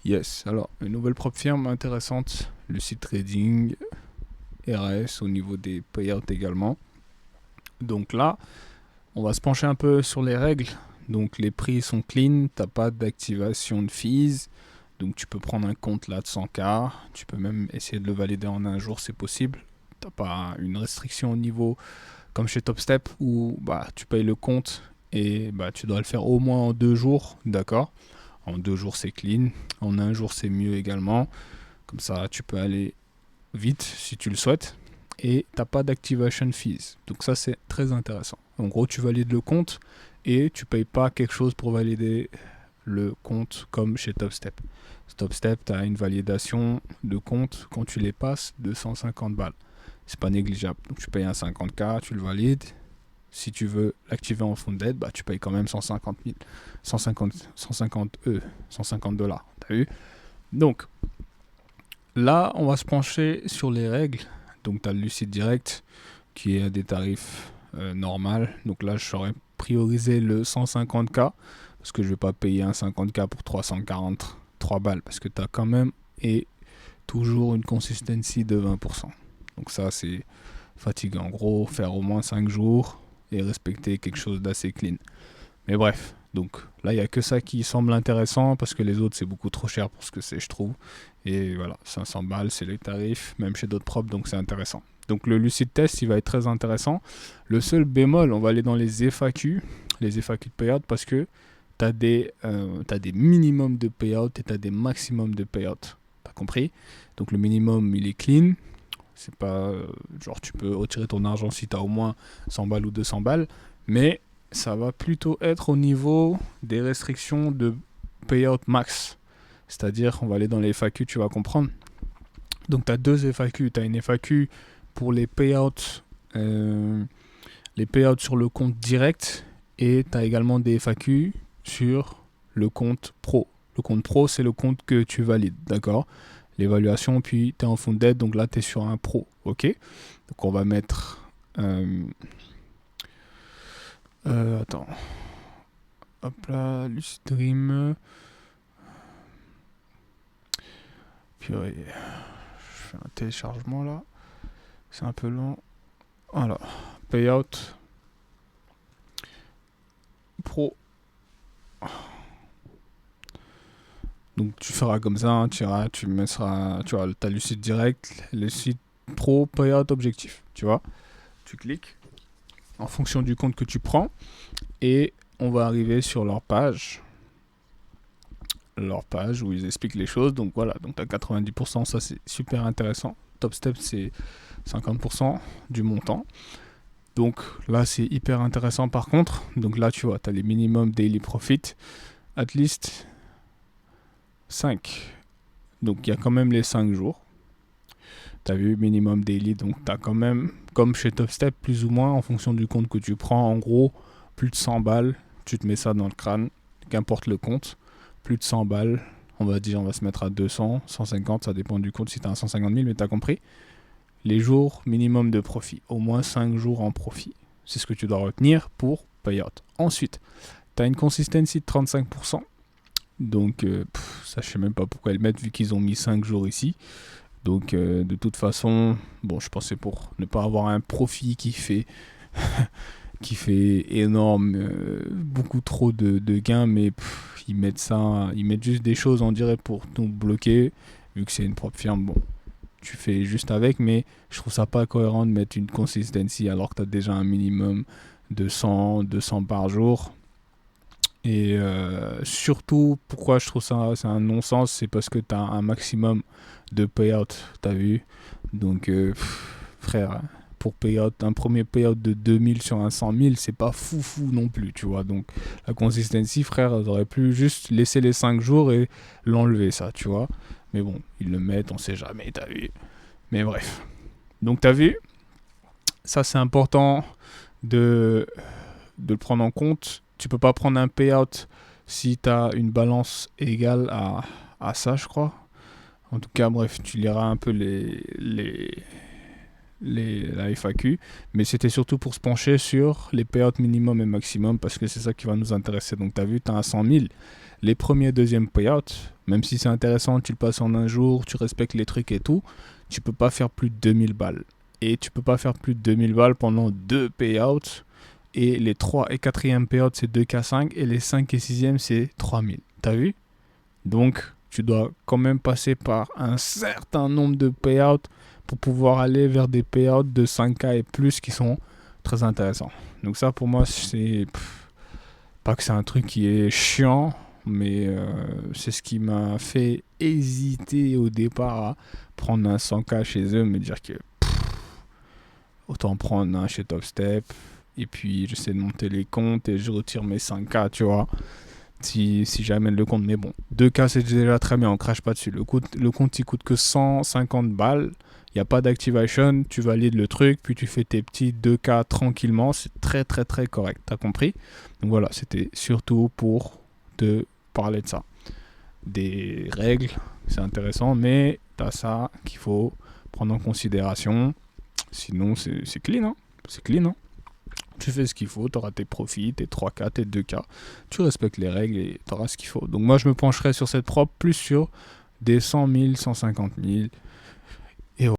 Yes, alors une nouvelle propre firme intéressante, le site trading, RS au niveau des payouts également. Donc là, on va se pencher un peu sur les règles. Donc les prix sont clean, t'as pas d'activation de fees. Donc tu peux prendre un compte là de 100K, tu peux même essayer de le valider en un jour, c'est possible. T'as pas une restriction au niveau comme chez TopStep où bah, tu payes le compte et bah, tu dois le faire au moins en 2 jours, d'accord. En 2 jours c'est clean, en un jour c'est mieux également. Comme ça tu peux aller vite si tu le souhaites. Et t'as pas d'activation fees. Donc ça c'est très intéressant. En gros tu valides le compte et tu payes pas quelque chose pour valider le compte comme chez TopStep. TopStep, tu as une validation de compte quand tu les passes de 150 balles. C'est pas négligeable. Donc tu payes un 50K, tu le valides. Si tu veux l'activer en funded, bah tu payes quand même 150 000, 150 dollars. T'as vu? Donc là, on va se pencher sur les règles. Donc tu as le Lucid Direct qui est à des tarifs normaux. Donc là, je saurais prioriser le 150K parce que je vais pas payer un 50K pour 343 balles parce que tu as quand même et toujours une consistency de 20%. Donc ça, c'est fatigant. En gros, faire au moins 5 jours et respecter quelque chose d'assez clean. Mais bref, donc là, il n'y a que ça qui semble intéressant parce que les autres, c'est beaucoup trop cher pour ce que c'est, je trouve. Et voilà, 500 balles, c'est les tarifs, même chez d'autres propres, donc c'est intéressant. Donc le Lucid Test, il va être très intéressant. Le seul bémol, on va aller dans les FAQ de payout, parce que t'as des minimums de payout et t'as des maximums de payout. T'as compris? Donc le minimum, il est clean. C'est pas genre tu peux retirer ton argent si t'as au moins 100 balles ou 200 balles. Mais ça va plutôt être au niveau des restrictions de payout max. C'est-à-dire, on va aller dans les FAQ, tu vas comprendre. Donc, tu as deux FAQ. Tu as une FAQ pour les payouts sur le compte direct et tu as également des FAQ sur le compte pro. Le compte pro, c'est le compte que tu valides, d'accord? L'évaluation, puis tu es en funded, donc là, tu es sur un pro, ok? Donc, on va mettre... attends. Hop là, Lucid Dream. Purée. Je fais un téléchargement là. C'est un peu long. Voilà. Payout pro. Donc tu feras comme ça, hein, tu mettras, tu vois, t'as le site direct, le site pro, payout objectif, tu vois. Tu cliques en fonction du compte que tu prends et on va arriver sur leur page où ils expliquent les choses. Donc voilà, donc t'as 90%, ça c'est super intéressant. Top Step c'est 50% du montant. Donc là c'est hyper intéressant par contre. Donc là tu vois, t'as les minimum daily profit, at least 5. Donc il y a quand même les 5 jours. T'as vu minimum daily, donc t'as quand même, comme chez TopStep, plus ou moins en fonction du compte que tu prends, en gros, plus de 100 balles, tu te mets ça dans le crâne, qu'importe le compte, plus de 100 balles, on va dire, on va se mettre à 200, 150, ça dépend du compte si t'as un 150 000, mais t'as compris. Les jours minimum de profit, au moins 5 jours en profit. C'est ce que tu dois retenir pour payout. Ensuite, t'as une consistency de 35%. Donc, ça, je sais même pas pourquoi ils le mettent vu qu'ils ont mis 5 jours ici. Donc, de toute façon, bon, je pensais pour ne pas avoir un profit qui fait énorme, beaucoup trop de gains, mais ils mettent ça, ils mettent juste des choses, on dirait, pour nous bloquer, vu que c'est une propre firme. Bon, tu fais juste avec, mais je trouve ça pas cohérent de mettre une consistency alors que tu as déjà un minimum de 100, 200 par jour. Et surtout, pourquoi je trouve ça c'est un non-sens, c'est parce que tu as un maximum de payout, t'as vu. Donc, frère, pour payout, un premier payout de 2000 sur un 100 000, c'est pas fou non plus, tu vois. Donc, la consistency, frère, ils auraient pu juste laisser les 5 jours et l'enlever, ça, tu vois. Mais bon, ils le mettent, on sait jamais, t'as vu. Mais bref. Donc, t'as vu, ça c'est important de le prendre en compte. Tu peux pas prendre un payout si tu as une balance égale à ça, je crois. En tout cas, bref, tu liras un peu la FAQ, mais c'était surtout pour se pencher sur les payouts minimum et maximum parce que c'est ça qui va nous intéresser. Donc, tu as vu, tu as un 100 000. Les premiers et deuxièmes payouts, même si c'est intéressant, tu le passes en un jour, tu respectes les trucs et tout, tu peux pas faire plus de 2000 balles. Et tu peux pas faire plus de 2000 balles pendant 2 payouts. Et les 3 et 4e payouts, c'est 2K5. Et les 5 et 6e, c'est 3000. T'as vu? Donc, tu dois quand même passer par un certain nombre de payouts pour pouvoir aller vers des payouts de 5K et plus qui sont très intéressants. Donc ça, pour moi, c'est... pas que c'est un truc qui est chiant, mais c'est ce qui m'a fait hésiter au départ à prendre un 100K chez eux, me dire que autant prendre un chez Topstep, et puis j'essaie de monter les comptes et je retire mes 5K, tu vois, si j'amène le compte. Mais bon, 2K c'est déjà très bien, on crache pas dessus. Le compte il coûte que 150 balles, il n'y a pas d'activation, tu valides le truc, puis tu fais tes petits 2K tranquillement, c'est très très très correct, t'as compris? Donc voilà, c'était surtout pour te parler de ça. Des règles, c'est intéressant, mais t'as ça qu'il faut prendre en considération. Sinon, c'est clean, hein. C'est clean, hein. Tu fais ce qu'il faut, tu auras tes profits, tes 3K, tes 2K. Tu respectes les règles et tu auras ce qu'il faut. Donc moi, je me pencherai sur cette prop plus sur des 100 000, 150 000.